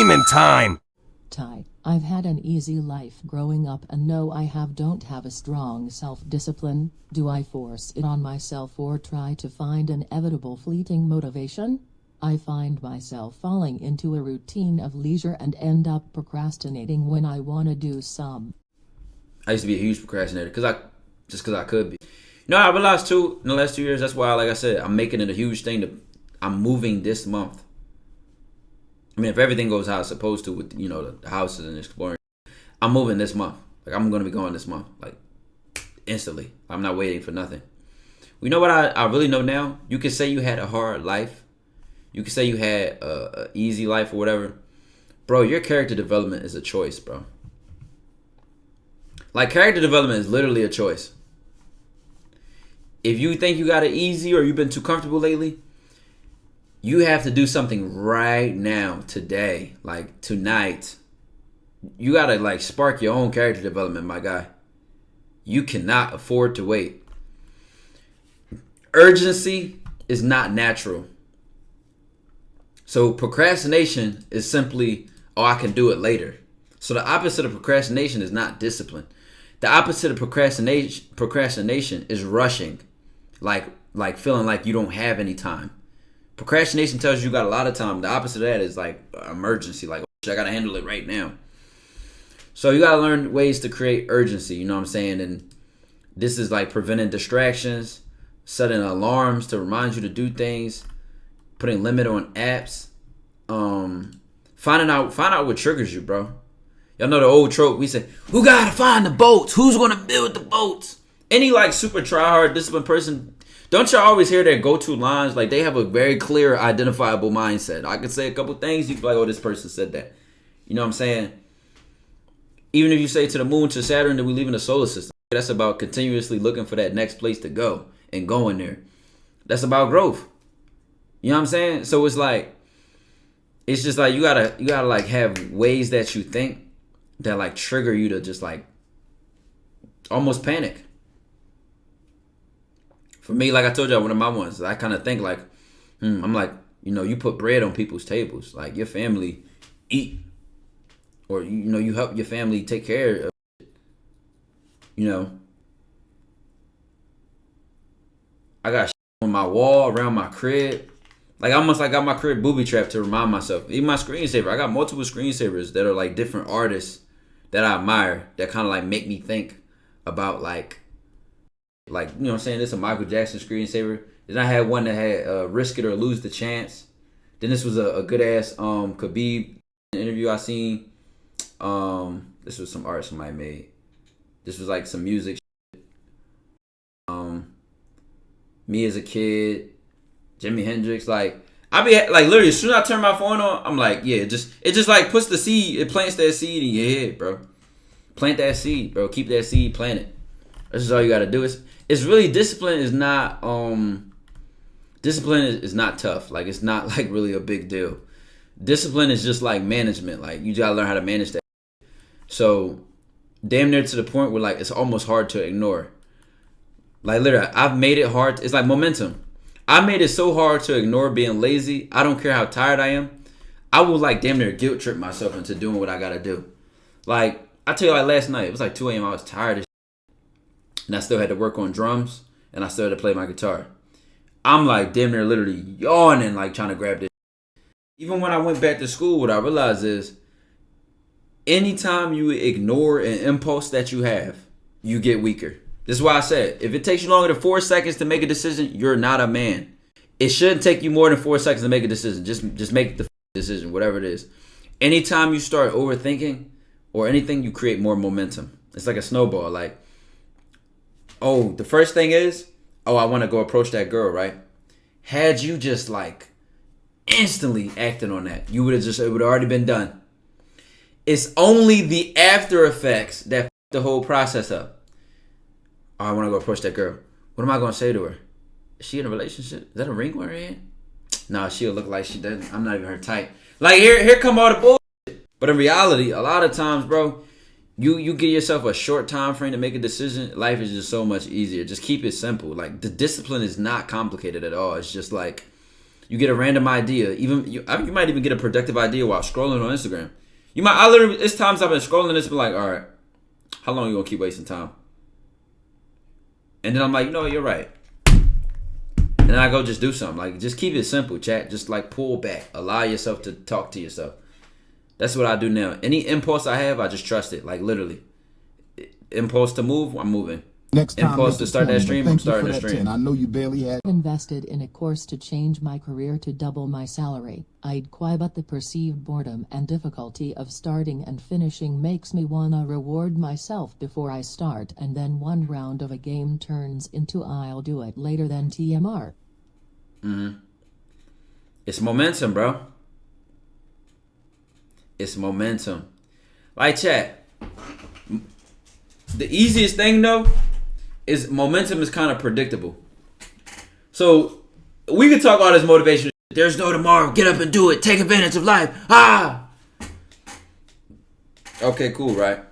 demon time! Ty, I've had an easy life growing up and no don't have a strong self-discipline. Do I force it on myself or try to find an inevitable fleeting motivation? I find myself falling into a routine of leisure and end up procrastinating when I want to do some. I used to be a huge procrastinator because I could be. I realized too in the last 2 years, that's why, like I said, I'm making it a huge thing I'm moving this month. I mean, if everything goes how it's supposed to with, the houses and exploring, I'm moving this month. Like, I'm going to be going this month, like, instantly. I'm not waiting for nothing. You know what I really know now? You can say you had a hard life. You can say you had a easy life or whatever. Bro, your character development is a choice, bro. Like, character development is literally a choice. If you think you got it easy or you've been too comfortable lately, you have to do something right now, today, like tonight. You got to like spark your own character development, my guy. You cannot afford to wait. Urgency is not natural. So procrastination is simply, I can do it later. So the opposite of procrastination is not discipline. The opposite of procrastination is rushing, like feeling like you don't have any time. Procrastination tells you got a lot of time. The opposite of that is like emergency, like, I gotta handle it right now. So you gotta learn ways to create urgency, you know what I'm saying? And this is like preventing distractions, setting alarms to remind you to do things, putting limit on apps, find out what triggers you, bro. Y'all know the old trope. We say, who gotta find the boats? Who's gonna build the boats? Any like super try hard disciplined person, don't y'all always hear their go-to lines? Like, they have a very clear, identifiable mindset. I could say a couple things, you can be like, this person said that. You know what I'm saying? Even if you say to the moon, to Saturn, that we live in the solar system, that's about continuously looking for that next place to go and going there. That's about growth. You know what I'm saying? So it's just like you gotta like have ways that you think that like trigger you to just like almost panic. For me, like I told y'all, one of my ones, I kind of think like, I'm like, you put bread on people's tables. Like, your family eat. Or, you help your family take care of it. I got on my wall around my crib. Like, almost like I got my crib booby trapped to remind myself. Even my screensaver. I got multiple screensavers that are like different artists that I admire that kind of like make me think about like, you know what I'm saying? This is a Michael Jackson screensaver. Then I had one that had Risk It or Lose the Chance. Then this was a good ass Khabib interview I seen. This was some art somebody made. This was like some music. Me as a kid, Jimi Hendrix. Like, I be like literally as soon as I turn my phone on, I'm like, yeah, it just like puts the seed. It plants that seed in your head, bro. Plant that seed, bro. Keep that seed planted. That's just all you gotta do. It's really discipline is not discipline is not tough. Like, it's not like really a big deal. Discipline is just like management. Like, you gotta learn how to manage that. So damn near to the point where like it's almost hard to ignore. Like, literally, I've made it hard. It's like momentum. I made it so hard to ignore being lazy. I don't care how tired I am. I will like damn near guilt trip myself into doing what I gotta do. Like, I tell you, like last night, it was like 2 a.m. I was tired as shit. And I still had to work on drums, and I still had to play my guitar. I'm like damn near literally yawning, like trying to grab this. Even when I went back to school, what I realized is anytime you ignore an impulse that you have, you get weaker. This is why I said, if it takes you longer than 4 seconds to make a decision, you're not a man. It shouldn't take you more than 4 seconds to make a decision. Just make the decision, whatever it is. Anytime you start overthinking or anything, you create more momentum. It's like a snowball. Like, the first thing is, I want to go approach that girl, right? Had you just like instantly acted on that, it would have already been done. It's only the after effects that f the whole process up. I want to go approach that girl. What am I going to say to her? Is she in a relationship? Is that a ring on her hand? No, she'll look like she doesn't. I'm not even her type. Like, here come all the bullshit. But in reality, a lot of times, bro, you give yourself a short time frame to make a decision. Life is just so much easier. Just keep it simple. Like, the discipline is not complicated at all. It's just like, You get a random idea. You might even get a productive idea while scrolling on Instagram. I literally, it's times I've been scrolling and it's been like, all right, how long you gonna keep wasting time? And then I'm like, you're right. And then I go just do something. Like, just keep it simple, chat. Just like pull back. Allow yourself to talk to yourself. That's what I do now. Any impulse I have, I just trust it. Like, literally. Impulse to move, I'm moving. Next time, impulse to start that stream, I'm starting the stream. I know you barely had invested in a course to change my career to double my salary. I'd quit, but the perceived boredom and difficulty of starting and finishing makes me wanna reward myself before I start, and then one round of a game turns into I'll do it later than TMR. It's momentum, bro. It's momentum. Like, chat, the easiest thing though is momentum is kind of predictable. So we could talk all this motivation. There's no tomorrow. Get up and do it. Take advantage of life. Okay, cool, right?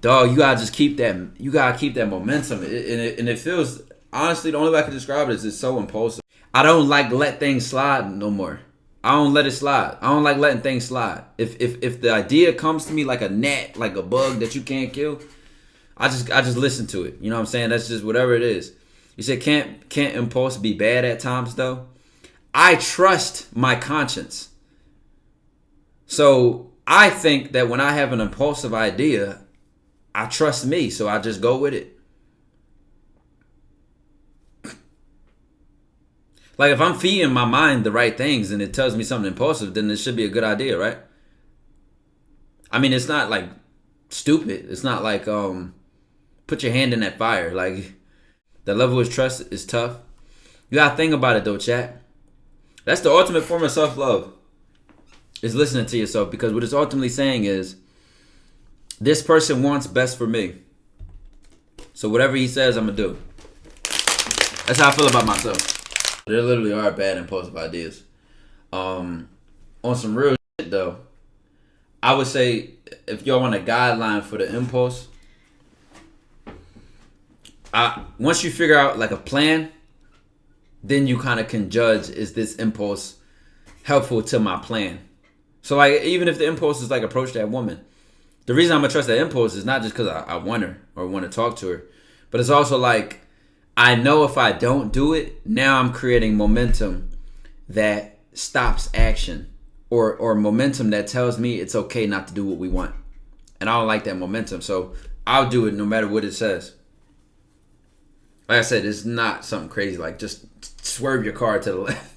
Dog, you gotta just keep that. You gotta keep that momentum, and it feels, honestly, the only way I can describe it is it's so impulsive. I don't like let things slide no more. I don't let it slide. I don't like letting things slide. If the idea comes to me like a gnat, like a bug that you can't kill, I just listen to it. You know what I'm saying? That's just whatever it is. You said can't impulse be bad at times though? I trust my conscience. So I think that when I have an impulsive idea, I trust me, so I just go with it. Like, if I'm feeding my mind the right things and it tells me something impulsive, then it should be a good idea, right? I mean, it's not like stupid. It's not like put your hand in that fire. Like, the level of trust is tough. You gotta think about it though, chat. That's the ultimate form of self-love, is listening to yourself, because what it's ultimately saying is, this person wants best for me. So whatever he says, I'm gonna do. That's how I feel about myself. There literally are bad impulsive ideas. On some real shit though, I would say if y'all want a guideline for the impulse, once you figure out like a plan, then you kind of can judge, is this impulse helpful to my plan? So like, even if the impulse is like approach that woman, the reason I'm gonna trust that impulse is not just because I want her or want to talk to her, but it's also like, I know if I don't do it, now I'm creating momentum that stops action, or momentum that tells me it's okay not to do what we want. And I don't like that momentum, so I'll do it no matter what it says. Like I said, it's not something crazy like just swerve your car to the left.